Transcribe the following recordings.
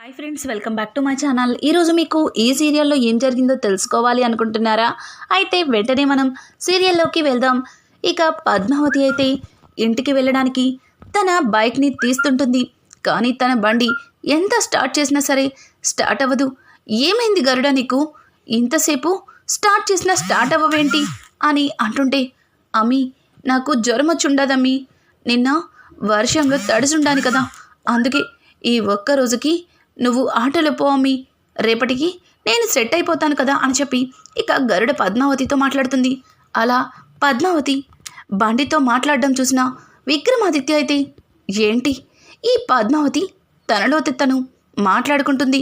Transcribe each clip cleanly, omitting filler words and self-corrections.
Hi friends, welcome back to my channel. ఈరోజు మీకు ఈ సీరియల్లో ఏం జరిగిందో తెలుసుకోవాలి అనుకుంటున్నారా? అయితే వెంటనే మనం సీరియల్లోకి వెళ్దాం. ఇక పద్మావతి అయితే ఇంటికి వెళ్ళడానికి తన బైక్ని తీస్తుంటుంది. కానీ తన బండి ఎంత స్టార్ట్ చేసినా సరే స్టార్ట్ అవ్వదు. ఏమైంది గరుడ, నీకు ఇంతసేపు స్టార్ట్ చేసినా స్టార్ట్ అవ్వవేంటి అని అంటుంటే, అమ్మి నాకు జ్వరం వచ్చి ఉండదమ్మి, నిన్న వర్షంలో తడిసుండాను కదా, అందుకే ఈ ఒక్క రోజుకి నువ్వు ఆటోలో పో అమ్మి, రేపటికి నేను సెట్ అయిపోతాను కదా అని చెప్పి ఇక గరుడ పద్మావతితో మాట్లాడుతుంది. అలా పద్మావతి బండితో మాట్లాడడం చూసిన విక్రమాదిత్య అయితే, ఏంటి ఈ పద్మావతి తనలో తను మాట్లాడుకుంటుంది,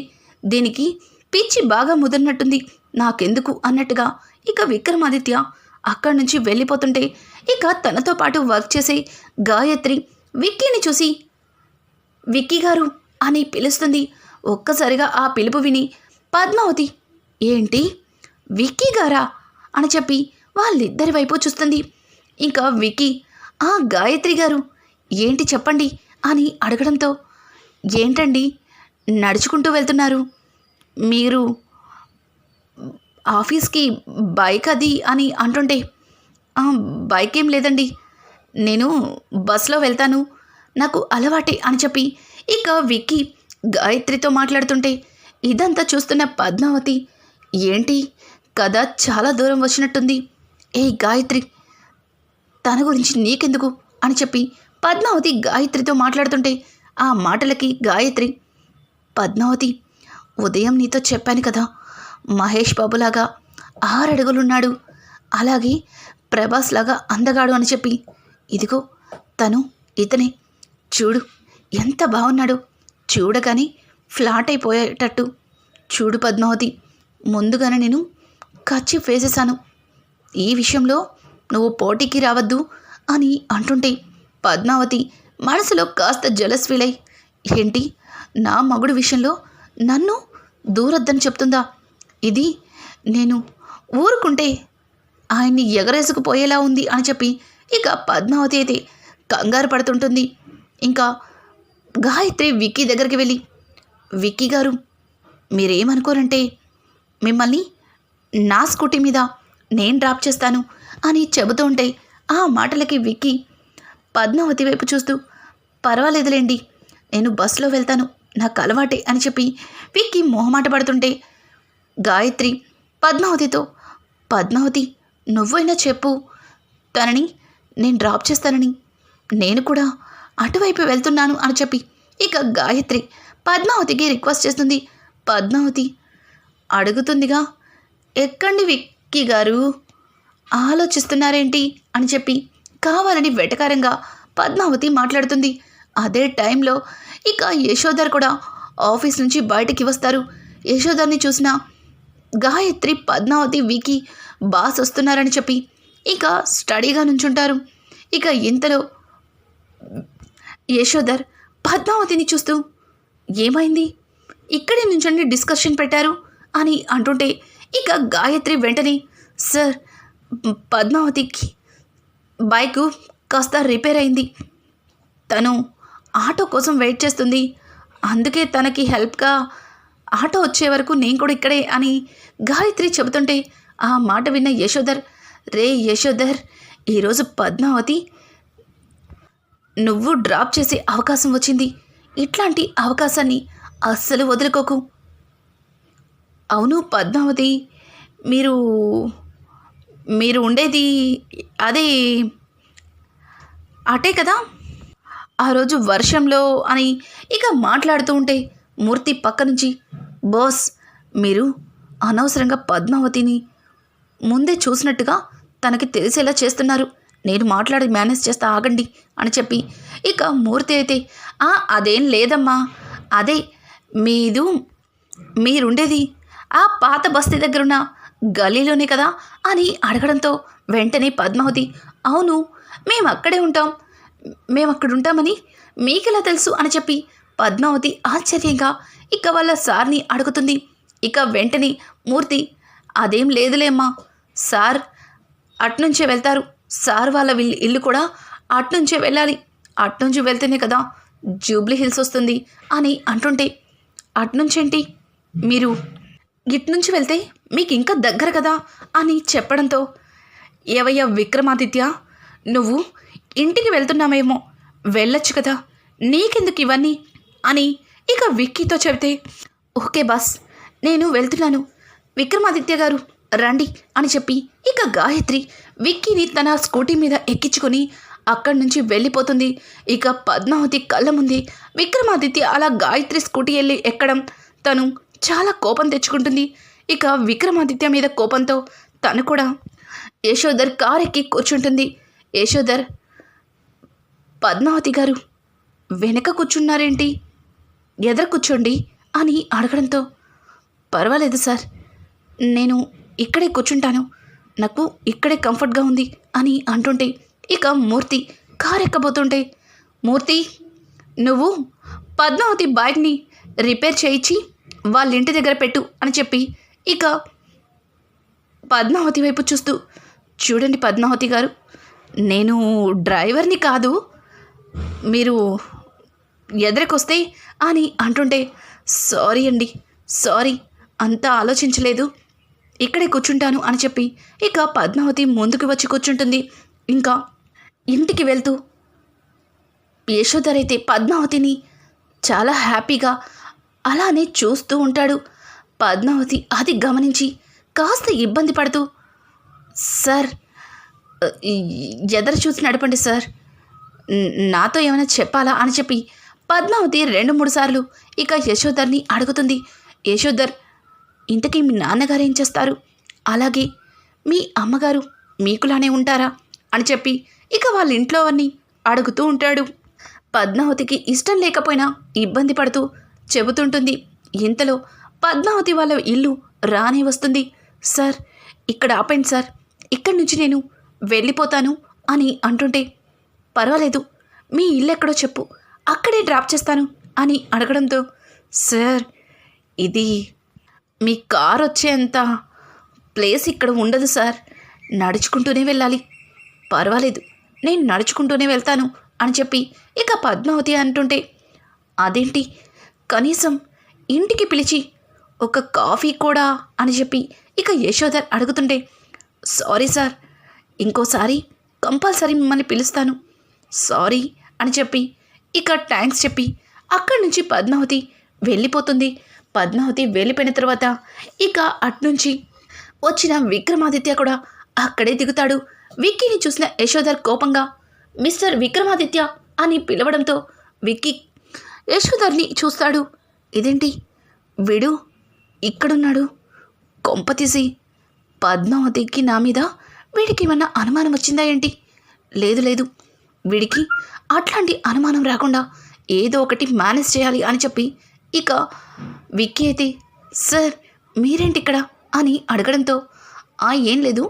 దీనికి పిచ్చి బాగా ముదిరినట్టుంది, నాకెందుకు అన్నట్టుగా ఇక విక్రమాదిత్య అక్కడి నుంచి వెళ్ళిపోతుంటే, ఇక తనతో పాటు వర్క్ చేసే గాయత్రి విక్కీని చూసి విక్కీ గారు అని పిలుస్తుంది. ఒక్కసారిగా ఆ పిలుపు విని పద్మావతి, ఏంటి విక్కీ గారా అని చెప్పి వాళ్ళిద్దరి వైపు చూస్తుంది. ఇంకా విక్కీ, ఆ గాయత్రి గారు ఏంటి చెప్పండి అని అడగడంతో, ఏంటండి నడుచుకుంటూ వెళ్తున్నారు, మీరు ఆఫీస్కి బైక్ అది అని అంటుంటే, బైక్ ఏం లేదండి, నేను బస్లో వెళ్తాను, నాకు అలవాటే అని చెప్పి ఇక విక్కీ గాయత్రితో మాట్లాడుతుంటే, ఇదంతా చూస్తున్న పద్మావతి, ఏంటి కథ చాలా దూరం వచ్చినట్టుంది, ఏ గాయత్రి తన గురించి నీకెందుకు అని చెప్పి పద్మావతి గాయత్రితో మాట్లాడుతుంటే, ఆ మాటలకి గాయత్రి, పద్మావతి ఉదయం నీతో చెప్పాను కదా, మహేష్ బాబులాగా 6 అడుగులున్నాడు, అలాగే ప్రభాస్ లాగా అందగాడు అని చెప్పి, ఇదిగో తను ఇతనే, చూడు ఎంత బాగున్నాడు, చూడగానే ఫ్లాట్ అయిపోయేటట్టు, చూడు పద్మావతి, ముందుగానే నేను కర్చీఫ్ వేసేసాను, ఈ విషయంలో నువ్వు పోటీకి రావద్దు అని అంటుంటే, పద్మావతి మనసులో కాస్త జలస్ ఫీల్ అయి, ఏంటి నా మగుడు విషయంలో నన్ను దూరొద్దని చెప్తుందా, ఇది నేను ఊరుకుంటే ఆయన్ని ఎగరేసుకుపోయేలా ఉంది అని చెప్పి ఇక పద్మావతి అయితే కంగారు పడుతుంటుంది. ఇంకా గాయత్రి విక్కీ దగ్గరికి వెళ్ళి, విక్కీ గారు మీరేమనుకోరంటే మిమ్మల్ని నా స్కూటీ మీద నేను డ్రాప్ చేస్తాను అని చెబుతూ ఉంటే, ఆ మాటలకి విక్కీ పద్మావతి వైపు చూస్తూ, పర్వాలేదులేండి నేను బస్సులో వెళ్తాను, నాకు అలవాటే అని చెప్పి విక్కీ మొహమాట పడుతుంటే, గాయత్రి పద్మావతితో, పద్మావతి నువ్వైనా చెప్పు, తనని నేను డ్రాప్ చేస్తానని, నేను కూడా అటువైపు వెళ్తున్నాను అని చెప్పి ఇక గాయత్రి పద్మావతికి రిక్వెస్ట్ చేస్తుంది. పద్మావతి అడుగుతుందిగా, ఎక్కండి విక్కీ గారు, ఆలోచిస్తున్నారేంటి అని చెప్పి కావాలని వెటకారంగా పద్మావతి మాట్లాడుతుంది. అదే టైంలో ఇక యశోధర్ కూడా ఆఫీస్ నుంచి బయటికి వస్తారు. యశోధర్ని చూసిన గాయత్రి, పద్మావతి, విక్కీ బాస్ వస్తున్నారని చెప్పి ఇక స్టడీగా నుంచుంటారు. ఇక ఇంతలో యశోధర్ పద్మావతిని చూస్తూ, ఏమైంది ఇక్కడే నుంచండి డిస్కషన్ పెట్టారు అని అంటుంటే, ఇక గాయత్రి వెంటనే, సార్ పద్మావతికి బైకు కాస్త రిపేర్ అయింది, తను ఆటో కోసం వెయిట్ చేస్తుంది, అందుకే తనకి హెల్ప్గా ఆటో వచ్చే వరకు నేను కూడా ఇక్కడే అని గాయత్రి చెబుతుంటే, ఆ మాట విన్న యశోధర్, రే యశోధర్, ఈరోజు పద్మావతి నువ్వు డ్రాప్ చేసే అవకాశం వచ్చింది, ఇట్లాంటి అవకాశాన్ని అస్సలు వదులుకోకు. అవును పద్మావతి, మీరు ఉండేది అదే అటే కదా, ఆ రోజు వర్షంలో అని ఇక మాట్లాడుతూ ఉంటే, మూర్తి పక్క నుంచి, బాస్ మీరు అనవసరంగా పద్మావతిని ముందే చూసినట్టుగా తనకి తెలిసేలా చేస్తున్నారు, నేను మాట్లాడి మేనేజ్ చేస్తా ఆగండి అని చెప్పి ఇక మూర్తి అయితే, అదేం లేదమ్మా, అదే మీరుండేది ఆ పాత బస్తీ దగ్గరున్న గలీలోనే కదా అని అడగడంతో వెంటనే పద్మావతి, అవును మేము అక్కడే ఉంటాం, మేము అక్కడ ఉంటామని మీకెలా తెలుసు అని చెప్పి పద్మావతి ఆశ్చర్యంగా ఇక వాళ్ళ సార్ని అడుగుతుంది. ఇక వెంటనే మూర్తి, అదేం లేదులేమ్మా, సార్ అట్నుంచే వెళ్తారు, సార్ వాళ్ళ ఇల్లు కూడా అట్నుంచే వెళ్ళాలి, అట్నుంచి వెళ్తేనే కదా జూబ్లీ హిల్స్ వస్తుంది అని అంటుంటే, అట్నుంచేంటి మీరు ఇట్నుంచి వెళ్తే మీకు ఇంకా దగ్గర కదా అని చెప్పడంతో, ఏవయ్యా విక్రమాదిత్య, నువ్వు ఇంటికి వెళ్తున్నామేమో, వెళ్ళొచ్చు కదా, నీకెందుకు ఇవన్నీ అని ఇక విక్కీతో చెబితే, ఓకే బాస్, నేను వెళ్తున్నాను, విక్రమాదిత్య గారు రండి అని చెప్పి ఇక గాయత్రి విక్కీని తన స్కూటీ మీద ఎక్కించుకొని అక్కడి నుంచి వెళ్ళిపోతుంది. ఇక పద్మావతి కళ్ళ ముందే విక్రమాదిత్య అలా గాయత్రి స్కూటీ వెళ్ళి ఎక్కడం తను చాలా కోపం తెచ్చుకుంటుంది. ఇక విక్రమాదిత్య మీద కోపంతో తను కూడా యశోధర్ కార్ ఎక్కి కూర్చుంటుంది. యశోధర్, పద్మావతి గారు వెనక కూర్చున్నారేంటి, ఎదురు కూర్చోండి అని అడగడంతో, పర్వాలేదు సార్, నేను ఇక్కడే కూర్చుంటాను, నాకు ఇక్కడే కంఫర్ట్గా ఉంది అని అంటుంటే, ఇక మూర్తి కార్ ఎక్కబోతుంటే, మూర్తి, నువ్వు పద్మావతి బైక్ని రిపేర్ చేయించి వాళ్ళ ఇంటి దగ్గర పెట్టు అని చెప్పి ఇక పద్మావతి వైపు చూస్తూ, చూడండి పద్మావతి గారు, నేను డ్రైవర్ని కాదు, మీరు ఎదురుకొస్తే అని అంటుంటే, సారీ అండి, సారీ, అంతా ఆలోచించలేదు, ఇక్కడే కూర్చుంటాను అని చెప్పి ఇక పద్మావతి ముందుకు వచ్చి కూర్చుంటుంది. ఇంకా ఇంటికి వెళ్తూ యశోధర్ అయితే పద్మావతిని చాలా హ్యాపీగా అలానే చూస్తూ ఉంటాడు. పద్మావతి అది గమనించి కాస్త ఇబ్బంది పడుతూ, సార్, ఎదురు చూసి నడపండి సార్, నాతో ఏమైనా చెప్పాలా అని చెప్పి పద్మావతి 2-3 సార్లు ఇక యశోధర్ని అడుగుతుంది. యశోధర్, ఇంతకీ మీ నాన్నగారు ఏం చేస్తారు, అలాగే మీ అమ్మగారు మీకులానే ఉంటారా అని చెప్పి ఇక వాళ్ళ ఇంట్లో అన్నీ అడుగుతూ ఉంటాడు. పద్మావతికి ఇష్టం లేకపోయినా ఇబ్బంది పడుతూ చెబుతుంటుంది. ఇంతలో పద్మావతి వాళ్ళ ఇల్లు రానే వస్తుంది. సార్, ఇక్కడ ఆపండి సార్, ఇక్కడి నుంచి నేను వెళ్ళిపోతాను అని అంటుంటే, పర్వాలేదు, మీ ఇల్లు ఎక్కడో చెప్పు, అక్కడే డ్రాప్ చేస్తాను అని అడగడంతో, సార్, ఇది మీ కార్ వచ్చేంత ప్లేస్ ఇక్కడ ఉండదు సార్, నడుచుకుంటూనే వెళ్ళాలి, పర్వాలేదు, నేను నడుచుకుంటూనే వెళ్తాను అని చెప్పి ఇక పద్మావతి అంటుంటే, అదేంటి, కనీసం ఇంటికి పిలిచి ఒక కాఫీ కూడా అని చెప్పి ఇక యశోధర్ అడుగుతుంటే, సారీ సార్, ఇంకోసారి కంపల్సరీ మిమ్మల్ని పిలుస్తాను, సారీ అని చెప్పి ఇక థ్యాంక్స్ చెప్పి అక్కడి నుంచి పద్మావతి వెళ్ళిపోతుంది. పద్మావతి వెళ్ళిపోయిన తర్వాత ఇక అట్నుంచి వచ్చిన విక్రమాదిత్య కూడా అక్కడే దిగుతాడు. విక్కీని చూసిన యశోధర్ కోపంగా మిస్టర్ విక్రమాదిత్య అని పిలవడంతో విక్కీ యశోధర్ని చూస్తాడు. ఇదేంటి, వీడు ఇక్కడున్నాడు, కొంపతీసి పద్మావతికి నా మీద వీడికి ఏమన్నా అనుమానం వచ్చిందా ఏంటి, లేదు లేదు, వీడికి అట్లాంటి అనుమానం రాకుండా ఏదో ఒకటి మేనేజ్ చేయాలి అని చెప్పి ఇక విక్కీ అయితే, సార్, మీరేంటి ఇక్కడ అని అడగడంతో, ఏం లేదు,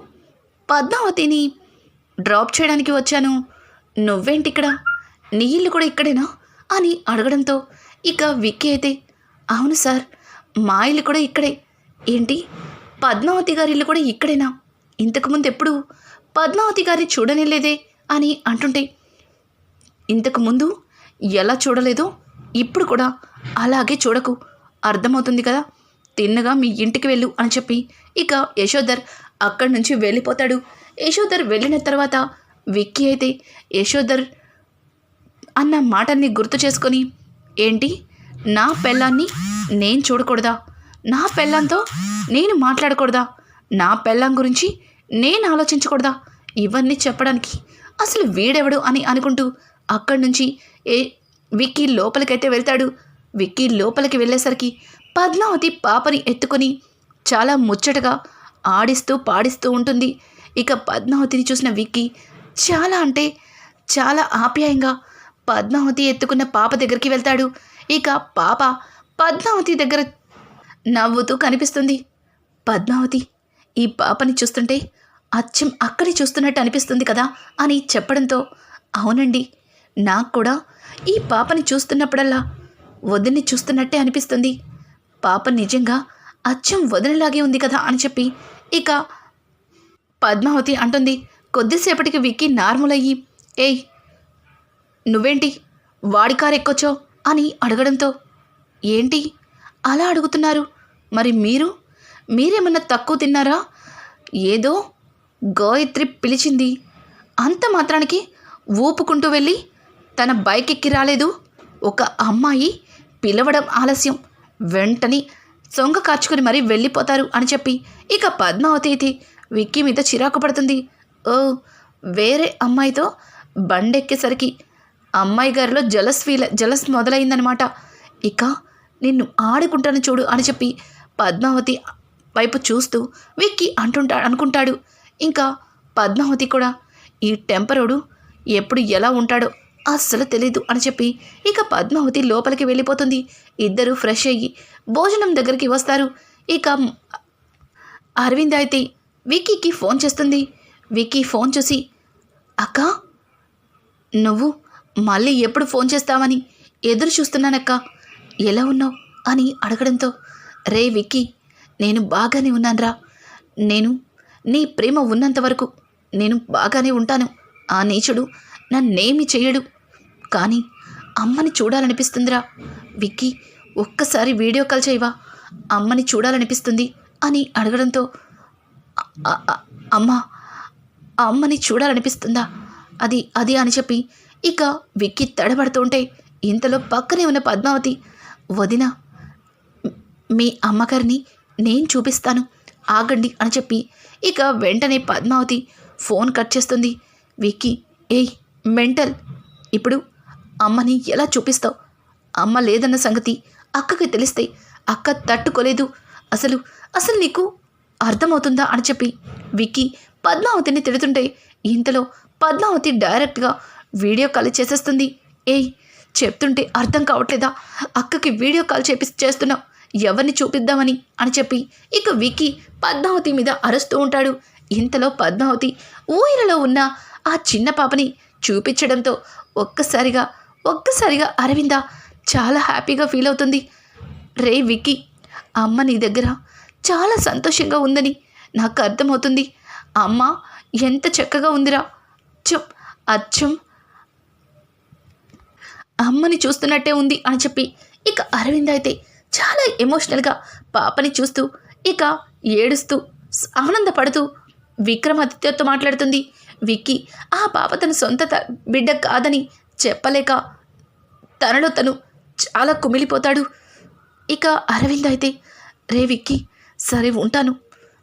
పద్మావతిని డ్రాప్ చేయడానికి వచ్చాను, నువ్వేంటి ఇక్కడ, నీ ఇల్లు కూడా ఇక్కడేనా అని అడగడంతో ఇక విక్కీ అయితే, అవును సార్, మా ఇల్లు కూడా ఇక్కడే, ఏంటి, పద్మావతి గారి ఇల్లు కూడా ఇక్కడేనా, ఇంతకుముందు ఎప్పుడు పద్మావతి గారిని చూడనేలేదే అని అంటుంటే, ఇంతకుముందు ఎలా చూడలేదో ఇప్పుడు కూడా అలాగే చూడకు, అర్థమవుతుంది కదా, తిన్నగా మీ ఇంటికి వెళ్ళు అని చెప్పి ఇక యశోధర్ అక్కడి నుంచి వెళ్ళిపోతాడు. యశోధర్ వెళ్ళిన తర్వాత విక్కీ అయితే యశోధర్ అన్న మాటల్ని గుర్తు చేసుకొని, ఏంటి, నా పెళ్ళాన్ని నేను చూడకూడదా, నా పెళ్ళంతో నేను మాట్లాడకూడదా, నా పెళ్ళం గురించి నేను ఆలోచించకూడదా, ఇవన్నీ చెప్పడానికి అసలు వీడెవడు అని అనుకుంటూ అక్కడి నుంచి విక్కీ లోపలికైతే వెళ్తాడు. విక్కీ లోపలికి వెళ్ళేసరికి పద్మావతి పాపని ఎత్తుకొని చాలా ముచ్చటగా ఆడిస్తూ పాడిస్తూ ఉంటుంది. ఇక పద్మావతిని చూసిన విక్కీ చాలా అంటే చాలా ఆప్యాయంగా పద్మావతి ఎత్తుకున్న పాప దగ్గరికి వెళ్తాడు. ఇక పాప పద్మావతి దగ్గర నవ్వుతూ కనిపిస్తుంది. పద్మావతి, ఈ పాపని చూస్తుంటే అచ్చం అక్కడే చూస్తున్నట్టు అనిపిస్తుంది కదా అని చెప్పడంతో, అవునండి, నాకు కూడా ఈ పాపని చూస్తున్నప్పుడల్లా వదిన్ని చూస్తున్నట్టే అనిపిస్తుంది, పాప నిజంగా అచ్చం వదినలాగే ఉంది కదా అని చెప్పి ఇక పద్మావతి అంటుంది. కొద్దిసేపటికి విక్కీ నార్మల్ అయ్యి, ఏయ్, నువ్వేంటి వాడి కారు ఎక్కొచ్చో అని అడగడంతో, ఏంటి అలా అడుగుతున్నారు? మరి మీరేమన్నా తక్కువ తిన్నారా? ఏదో గాయత్రి పిలిచింది, అంత మాత్రానికి ఊపుకుంటూ వెళ్ళి తన బైక్ ఎక్కి రాలేదు. ఒక అమ్మాయి పిలవడం ఆలస్యం, వెంటనే సొంగ కార్చుకుని మరీ వెళ్ళిపోతారు అని చెప్పి ఇక పద్మావతి అయితే విక్కీ మీద చిరాకు పడుతుంది. ఓ, వేరే అమ్మాయితో బండెక్కేసరికి అమ్మాయి గారిలో జలస్ మొదలైందనమాట. ఇక నిన్ను ఆడుకుంటాను చూడు అని చెప్పి పద్మావతి వైపు చూస్తూ విక్కీ అనుకుంటాడు. ఇంకా పద్మావతి కూడా ఈ టెంపరోడు ఎప్పుడు ఎలా ఉంటాడో అస్సలు తెలీదు అని చెప్పి ఇక పద్మావతి లోపలికి వెళ్ళిపోతుంది. ఇద్దరు ఫ్రెష్ అయ్యి భోజనం దగ్గరికి వస్తారు. ఇక అరవింద్ అయితే విక్కీకి ఫోన్ చేస్తుంది. విక్కీ ఫోన్ చూసి, అక్క, నువ్వు మళ్ళీ ఎప్పుడు ఫోన్ చేస్తావని ఎదురు చూస్తున్నానక్క, ఎలా ఉన్నావు అని అడగడంతో, రే విక్కీ, నేను బాగానే ఉన్నానురా. నేను నీ ప్రేమ ఉన్నంత వరకు నేను బాగానే ఉంటాను. ఆ నీచుడు నన్నేమి చెయ్యడు. కానీ అమ్మని చూడాలనిపిస్తుందిరా విక్కీ, ఒక్కసారి వీడియో కాల్ చేయవా, అమ్మని చూడాలనిపిస్తుంది అని అడగడంతో, అమ్మని చూడాలనిపిస్తుందా, అది అని చెప్పి ఇక విక్కీ తడబడుతుంటే ఇంతలో పక్కనే ఉన్న పద్మావతి, వదిన, మీ అమ్మగారిని నేను చూపిస్తాను, ఆగండి అని చెప్పి ఇక వెంటనే పద్మావతి ఫోన్ కట్ చేస్తుంది. విక్కీ, ఏయ్ మెంటల్, ఇప్పుడు అమ్మని ఎలా చూపిస్తావు? అమ్మ లేదన్న సంగతి అక్కకి తెలిస్తే అక్క తట్టుకోలేదు. అసలు నీకు అర్థమవుతుందా అని చెప్పి విక్కీ పద్మావతిని తిడుతుంటే ఇంతలో పద్మావతి డైరెక్ట్గా వీడియో కాల్ చేసేస్తుంది. ఏయ్, చెప్తుంటే అర్థం కావట్లేదా? అక్కకి వీడియో కాల్ చేస్తున్నావు, ఎవరిని చూపిద్దామని అని చెప్పి ఇక విక్కీ పద్మావతి మీద అరుస్తూ ఉంటాడు. ఇంతలో పద్మావతి ఊయలలో ఉన్న ఆ చిన్న పాపని చూపించడంతో ఒక్కసారిగా అరవింద చాలా హ్యాపీగా ఫీల్ అవుతుంది. రే విక్కీ, అమ్మ నీ దగ్గర చాలా సంతోషంగా ఉందని నాకు అర్థమవుతుంది. అమ్మ ఎంత చక్కగా ఉందిరా, అచ్చం అమ్మని చూస్తున్నట్టే ఉంది అని చెప్పి ఇక అరవింద్ అయితే చాలా ఎమోషనల్గా పాపని చూస్తూ ఇక ఏడుస్తూ ఆనందపడుతూ విక్రమాదిత్యతో మాట్లాడుతుంది. విక్కీ ఆ పాప తన సొంత బిడ్డ కాదని చెప్పలేక తనలో తను చాలా కుమిలిపోతాడు. ఇక అరవింద్ అయితే, రే విక్కీ, సరే ఉంటాను,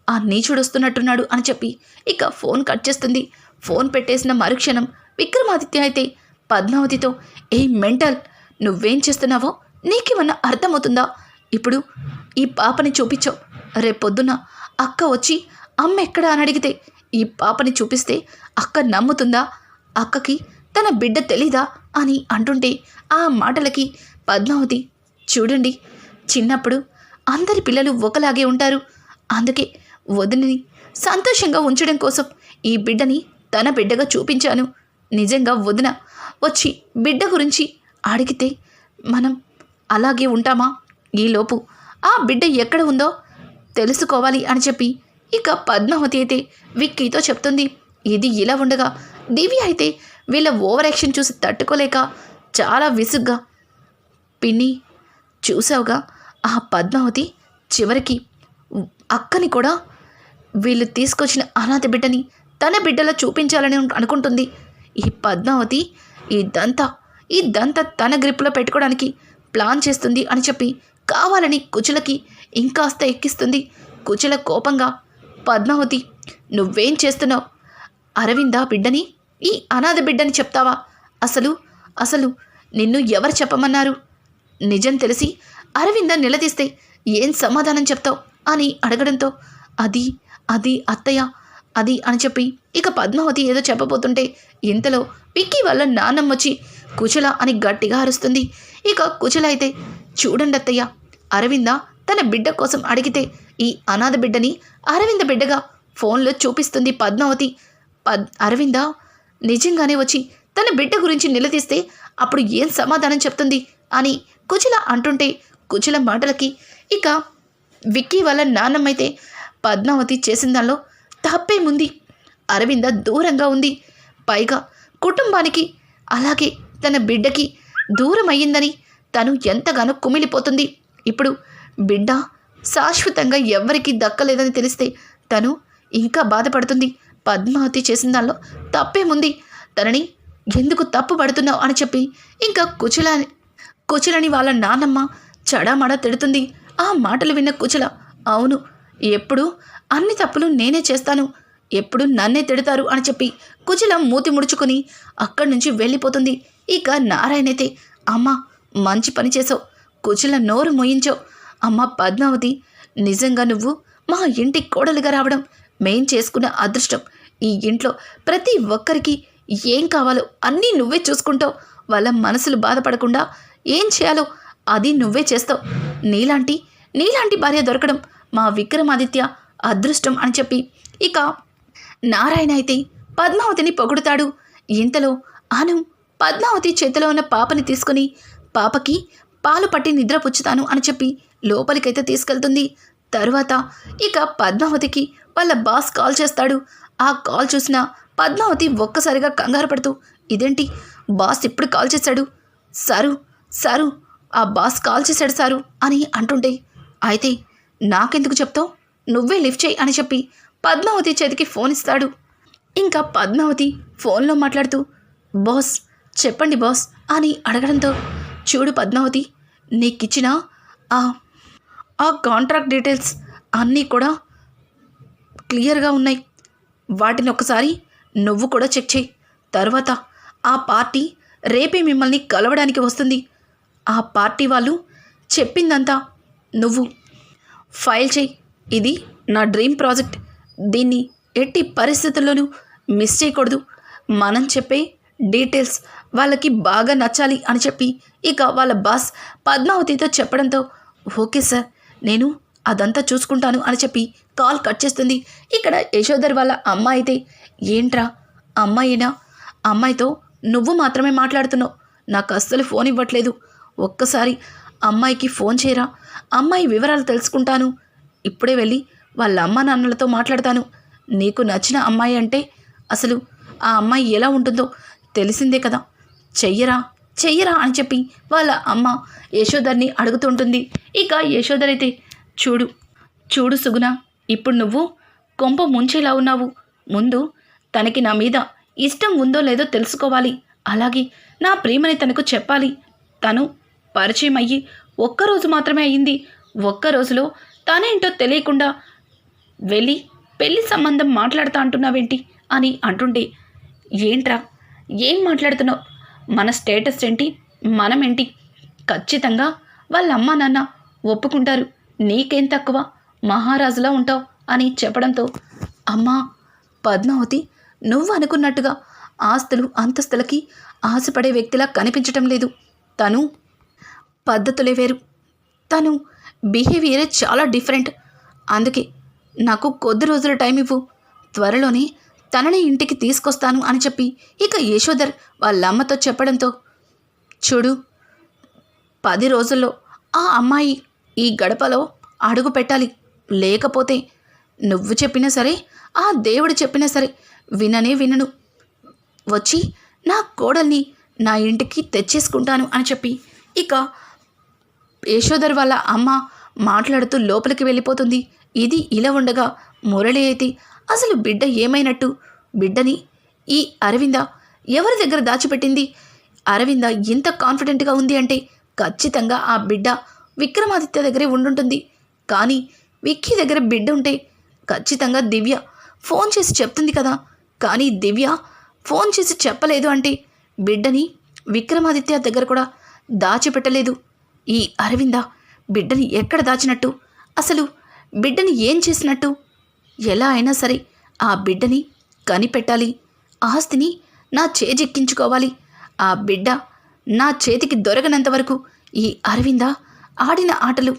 ఆ నీచుడు వస్తున్నట్టున్నాడు అని చెప్పి ఇక ఫోన్ కట్ చేస్తుంది. ఫోన్ పెట్టేసిన మరుక్షణం విక్రమాదిత్య అయితే పద్మావతితో, ఏ మెంటల్, నువ్వేం చేస్తున్నావో నీకేమన్నా అర్థమవుతుందా? ఇప్పుడు ఈ పాపని చూపించావు, రేపొద్దున అక్క వచ్చి అమ్మ ఎక్కడా అని అడిగితే ఈ పాపని చూపిస్తే అక్క నమ్ముతుందా? అక్కకి తన బిడ్డ తెలీదా అని అంటుంటే ఆ మాటలకి పద్మావతి, చూడండి, చిన్నప్పుడు అందరి పిల్లలు ఒకలాగే ఉంటారు, అందుకే వదినని సంతోషంగా ఉంచడం కోసం ఈ బిడ్డని తన బిడ్డగా చూపించాను. నిజంగా వదిన వచ్చి బిడ్డ గురించి అడిగితే మనం అలాగే ఉంటామా? ఈలోపు ఆ బిడ్డ ఎక్కడ ఉందో తెలుసుకోవాలి అని చెప్పి ఇక పద్మావతి అయితే విక్కీతో చెప్తుంది. ఇది ఇలా ఉండగా దివ్య అయితే వీళ్ళ ఓవర్ యాక్షన్ చూసి తట్టుకోలేక చాలా విసుగ్గా, పిన్ని, చూసావుగా, ఆ పద్మావతి చివరికి అక్కని కూడా వీళ్ళు తీసుకొచ్చిన అనాథ బిడ్డని తన బిడ్డలా చూపించాలని అనుకుంటుంది. ఈ పద్మావతి ఇదంతా తన గ్రిప్లో పెట్టుకోవడానికి ప్లాన్ చేస్తుంది అని చెప్పి కావాలని కుచులకి ఇంకాస్త ఎక్కిస్తుంది. కుచుల కోపంగా, పద్మావతి, నువ్వేం చేస్తున్నావు? అరవింద బిడ్డని, ఈ అనాథ బిడ్డని చెప్తావా? అసలు నిన్ను ఎవరు చెప్పమన్నారు? నిజం తెలిసి అరవింద నిలదీస్తే ఏం సమాధానం చెప్తావు అని అడగడంతో, అది అత్తయ్య, అది అని చెప్పి ఇక పద్మావతి ఏదో చెప్పబోతుంటే ఇంతలో విక్కీ వాళ్ళ నాన్నమ్మ వచ్చి కుచల అని గట్టిగా అరుస్తుంది. ఇక కుచల అయితే, చూడండి అత్తయ్య, అరవింద తన బిడ్డ కోసం అడిగితే ఈ అనాథ బిడ్డని అరవింద బిడ్డగా ఫోన్లో చూపిస్తుంది పద్మావతి. అరవింద నిజంగానే వచ్చి తన బిడ్డ గురించి నిలదీస్తే అప్పుడు ఏం సమాధానం చెప్తుంది అని కుచల అంటుంటే కుచల మాటలకి ఇక విక్కీ వాళ్ళ నాన్నమ్మైతే, పద్మావతి చేసిన దానిలో తప్పేముంది? అరవింద దూరంగా ఉంది, పైగా కుటుంబానికి అలాగే తన బిడ్డకి దూరం అయ్యిందని తను ఎంతగానో కుమిలిపోతుంది. ఇప్పుడు బిడ్డ శాశ్వతంగా ఎవ్వరికీ దక్కలేదని తెలిస్తే తను ఇంకా బాధపడుతుంది. పద్మావతి చేసిన దానిలో తప్పేముంది? తనని ఎందుకు తప్పు పడుతున్నావు అని చెప్పి ఇంకా కుచలని వాళ్ళ నాన్నమ్మ చడామడా తిడుతుంది. ఆ మాటలు విన్న కుచల, అవును, ఎప్పుడు అన్ని తప్పులు నేనే చేస్తాను, ఎప్పుడు నన్నే తిడతారు అని చెప్పి కుచల మూతి ముడుచుకొని అక్కడి నుంచి వెళ్ళిపోతుంది. ఇక నారాయణైతే, అమ్మ మంచి పని చేసావు, కుచల నోరు మోయించావు. అమ్మ పద్మావతి, నిజంగా నువ్వు మా ఇంటి కోడలుగా రావడం మేం చేసుకున్న అదృష్టం. ఈ ఇంట్లో ప్రతి ఒక్కరికి ఏం కావాలో అన్నీ నువ్వే చూసుకుంటావు. వాళ్ళ మనసులు బాధపడకుండా ఏం చేయాలో అది నువ్వే చేస్తావు. నీలాంటి భార్య దొరకడం మా విక్రమాదిత్య అదృష్టం అని చెప్పి ఇక నారాయణ అయితే పద్మావతిని పొగుడుతాడు. ఇంతలో అను పద్మావతి చేతిలో ఉన్న పాపని తీసుకుని పాపకి పాలు పట్టి నిద్రపుచ్చుతాను అని చెప్పి లోపలికైతే తీసుకెళ్తుంది. తరువాత ఇక పద్మావతికి వాళ్ళ బాస్ కాల్ చేస్తాడు. ఆ కాల్ చూసిన పద్మావతి ఒక్కసారిగా కంగారు పడుతూ, ఇదేంటి బాస్ ఇప్పుడు కాల్ చేశాడు, సారు ఆ బాస్ కాల్ చేశాడు సారు అని అంటుంటే, అయితే నాకెందుకు చెప్తావు, నువ్వే లిఫ్ట్ చేయి అని చెప్పి పద్మావతి చేతికి ఫోన్ ఇస్తాడు. ఇంకా పద్మావతి ఫోన్లో మాట్లాడుతూ, బాస్ చెప్పండి బాస్ అని అడగడంతో, చూడు పద్మావతి, నీకిచ్చిన ఆ కాంట్రాక్ట్ డీటెయిల్స్ అన్నీ కూడా క్లియర్గా ఉన్నాయి. వాటిని ఒకసారి నువ్వు కూడా చెక్ చేయి. తర్వాత ఆ పార్టీ రేపే మిమ్మల్ని కలవడానికి వస్తుంది. ఆ పార్టీ వాళ్ళు చెప్పిందంతా నువ్వు ఫైల్ చేయి. ఇది నా డ్రీమ్ ప్రాజెక్ట్, దీన్ని ఎట్టి పరిస్థితుల్లోనూ మిస్ చేయకూడదు. మనం చెప్పే డీటెయిల్స్ వాళ్ళకి బాగా నచ్చాలి అని చెప్పి ఇక వాళ్ళ బాస్ పద్మావతితో చెప్పడంతో, ఓకే సార్, నేను అదంతా చూసుకుంటాను అని చెప్పి కాల్ కట్ చేస్తుంది. ఇక్కడ యశోధర్ వాళ్ళ అమ్మ అయితే, ఏంట్రా అమ్మాయినా, అమ్మాయితో నువ్వు మాత్రమే మాట్లాడుతున్నావు, నాకు అస్సలు ఫోన్ ఇవ్వట్లేదు, ఒక్కసారి అమ్మాయికి ఫోన్ చేయరా, అమ్మాయి వివరాలు తెలుసుకుంటాను, ఇప్పుడే వెళ్ళి వాళ్ళ అమ్మ నాన్నలతో మాట్లాడతాను. నీకు నచ్చిన అమ్మాయి అంటే అసలు ఆ అమ్మాయి ఎలా ఉంటుందో తెలిసిందే కదా, చెయ్యరా అని చెప్పి వాళ్ళ అమ్మ యశోధర్ని అడుగుతుంటుంది. ఇక యశోధర్ అయితే, చూడు సుగుణ, ఇప్పుడు నువ్వు కొంప ముంచేలా ఉన్నావు. ముందు తనకి నా మీద ఇష్టం ఉందో లేదో తెలుసుకోవాలి. అలాగే నా ప్రేమని తనకు చెప్పాలి. తను పరిచయం అయ్యి ఒక్కరోజు మాత్రమే అయ్యింది. ఒక్కరోజులో తనేంటో తెలియకుండా వెళ్ళి పెళ్లి సంబంధం మాట్లాడుతా అంటున్నావేంటి అని అంటుంటే, ఏంట్రా ఏం మాట్లాడుతున్నావు, మన స్టేటస్ ఏంటి, మనమేంటి, ఖచ్చితంగా వాళ్ళ అమ్మ నాన్న ఒప్పుకుంటారు, నీకేం తక్కువ, మహారాజులా ఉంటావు అని చెప్పడంతో, అమ్మా పద్మావతి, నువ్వు అనుకున్నట్టుగా ఆస్తులు అంతస్తులకి ఆశపడే వ్యక్తిలా కనిపించటం లేదు. తను పద్ధతులే వేరు, తను బిహేవియరే చాలా డిఫరెంట్. అందుకే నాకు కొద్ది రోజుల టైం ఇవ్వు, త్వరలోనే తనని ఇంటికి తీసుకొస్తాను అని చెప్పి ఇక యశోధర్ వాళ్ళ అమ్మతో చెప్పడంతో, చూడు, 10 రోజుల్లో ఆ అమ్మాయి ఈ గడపలో అడుగు పెట్టాలి. లేకపోతే నువ్వు చెప్పినా సరే, ఆ దేవుడు చెప్పినా సరే వినను. వచ్చి నా కోడల్ని నా ఇంటికి తెచ్చేసుకుంటాను అని చెప్పి ఇక యశోధర్ వాళ్ళ అమ్మ మాట్లాడుతూ లోపలికి వెళ్ళిపోతుంది. ఇది ఇలా ఉండగా మురళి అయితే అసలు బిడ్డ ఏమైనట్టు, బిడ్డని ఈ అరవింద ఎవరి దగ్గర దాచిపెట్టింది, అరవింద ఇంత కాన్ఫిడెంట్గా ఉంది అంటే ఖచ్చితంగా ఆ బిడ్డ విక్రమాదిత్య దగ్గరే ఉండుంటుంది. కానీ విక్కీ దగ్గర బిడ్డ ఉంటే ఖచ్చితంగా దివ్య ఫోన్ చేసి చెప్తుంది కదా. కానీ దివ్య ఫోన్ చేసి చెప్పలేదు అంటే బిడ్డని విక్రమాదిత్య దగ్గర కూడా దాచిపెట్టలేదు. ఈ అరవింద బిడ్డని ఎక్కడ దాచినట్టు, అసలు బిడ్డని ఏం చేసినట్టు, ఎలా అయినా సరే ఆ బిడ్డని కనిపెట్టాలి, ఆస్తిని నా చేజెక్కించుకోవాలి. ఆ బిడ్డ నా చేతికి దొరకనంత వరకు ఈ అరవింద ఆడిన ఆటలు,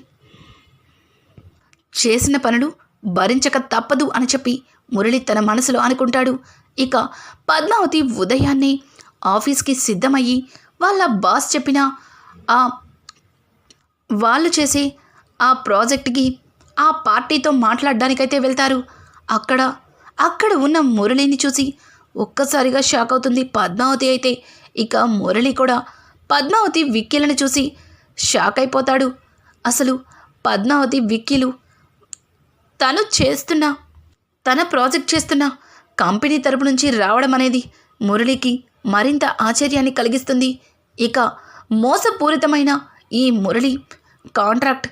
చేసిన పనులు భరించక తప్పదు అని చెప్పి మురళి తన మనసులో అనుకుంటాడు. ఇక పద్మావతి ఉదయాన్నే ఆఫీస్కి సిద్ధమయ్యి వాళ్ళ బాస్ చెప్పిన వాళ్ళు చేసే ఆ ప్రాజెక్ట్కి ఆ పార్టీతో మాట్లాడడానికైతే వెళ్తారు. అక్కడ ఉన్న మురళిని చూసి ఒక్కసారిగా షాక్ అవుతుంది పద్మావతి అయితే. ఇక మురళి కూడా పద్మావతి విక్కీలను చూసి షాక్ అయిపోతాడు. అసలు పద్మావతి విక్కీలు తన ప్రాజెక్ట్ చేస్తున్న కంపెనీ తరపు నుంచి రావడం అనేది మురళికి మరింత ఆశ్చర్యాన్ని కలిగిస్తుంది. ఇక మోసపూరితమైన ఈ మురళి కాంట్రాక్ట్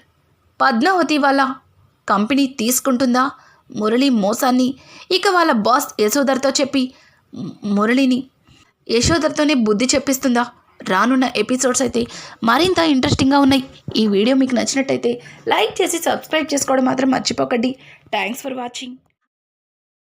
పద్మావతి వాళ్ళ కంపెనీ తీసుకుంటుందా? మురళి మోసాన్ని ఇక వాళ్ళ బాస్ యశోధర్తో చెప్పి మురళిని యశోధర్తోనే బుద్ధి చెప్పిస్తుందా? రానున్న ఎపిసోడ్స్ అయితే మరింత ఇంట్రెస్టింగ్గా ఉన్నాయి. ఈ వీడియో మీకు నచ్చినట్టయితే లైక్ చేసి సబ్స్క్రైబ్ చేసుకోవడం మాత్రం మర్చిపోకండి. Thanks for watching.